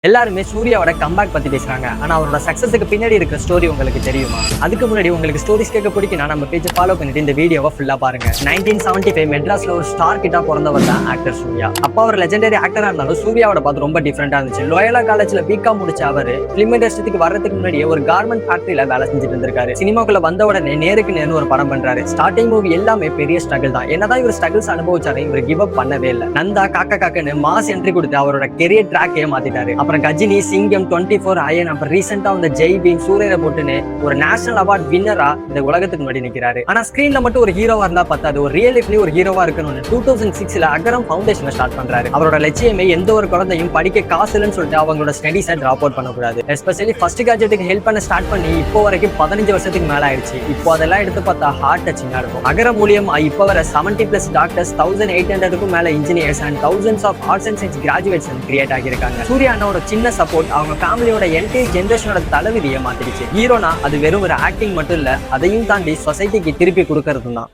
எல்லாருமே சூர்யாவோட கம்பேக் பத்தி பேசுறாங்க. ஆனா அவரோட சக்சஸுக்கு பின்னாடி இருக்கிற ஸ்டோரி உங்களுக்கு தெரியுமா? அதுக்கு முன்னாடி உங்களுக்கு ஸ்டோரிஸ் கேட்க பிடிக்கும்னா நம்ம பேஜை ஃபாலோ பண்ணிட்டு இந்த வீடியோவை ஃபுல்லா பாருங்க. 1975 மெட்ராஸ்ல ஒரு ஸ்டார் கிட்டா பிறந்தவர் தான் ஆக்டர் சூர்யா. அப்பா ஒரு லெஜெண்டரி ஆக்டரா இருந்தாலும் சூர்யாவோட பார்த்து ரொம்ப டிஃபரெண்டா இருந்துச்சு. லோயலா காலேஜ்ல பிகாம் முடிச்ச அவரு பிலிம் இண்டஸ்ட்ரிக்கு வர்றதுக்கு முன்னாடியே ஒரு கார்மெண்ட் ஃபேக்டரியில வேலை செஞ்சுட்டு இருந்திருக்காரு. சினிமாக்குள்ள வந்த உடனே நேருக்கு நேர்னு ஒரு படம் பண்றாரு. ஸ்டார்டிங் மூவி எல்லாமே பெரிய ஸ்ட்ரகிள் தான். என்னதான் இவர் ஸ்ட்ரகிள்ஸ் அனுபவிச்சாரு, இவர் கிவ் அப் பண்ணவே இல்லை. நந்தா காக்கா காக்கன்னு மாஸ் என்ட்ரி கொடுத்து அவரோட கெரியர் ட்ராக்கே மாத்திட்டாரு. அப்புறம் கஜினி, சிங்கம், 24 அயன், அப்புறம் ரீசெண்டா வந்த ஜெய் பீம், சூரியரை போட்டுன்னு ஒரு நேஷனல் அவார்ட் வின்னரா இந்த உலகத்துக்கு முன்னாடி நிக்கிறாரு. ஆனா ஸ்கிரீன்ல மட்டும் ஒரு ஹீரோவா இருந்தா பத்தாது, ஒரு ரியல் லைஃப்லயும் ஒரு ஹீரோவா இருக்கணும்னு 2006ல அகரம் ஃபவுண்டேஷனை ஸ்டார்ட் பண்றாரு. அவரோட லட்சியமே எந்த ஒரு குழந்தையும் படிக்க காசு இல்லைன்னு சொல்லிட்டு அவங்களோட ஸ்டடீஸை டிராப் அவுட் பண்ணக்கூடாது. எஸ்பெஷலி ஃபர்ஸ்ட் கிராஜுவேட்டுக்கு ஹெல்ப் பண்ண ஸ்டார்ட் பண்ணி இப்போ வரைக்கும் 15 வருஷத்துக்கு மேல ஆயிடுச்சு. இப்போ அதெல்லாம் எடுத்து பார்த்தா ஹார்ட் டச்சிங்கா இருக்கும். அகரம் மூலியமா இப்போ வர 70+ டாக்டர்ஸ், 1800க்கும் மேல engineers and thousands of arts and science graduates create ஆகியிருக்காங்க. சூர்யா அண்ணாவோட சின்ன சப்போர்ட் அவங்க ஃபேமிலியோட என்டையர் ஜெனரேஷனோட தலைவிதியை மாத்திடுச்சு. ஹீரோனா அது வெறும் ஒரு ஆக்டிங் மட்டும் இல்ல, அதையும் தாண்டி சொசைட்டிக்கு திருப்பி கொடுக்கறது தான்.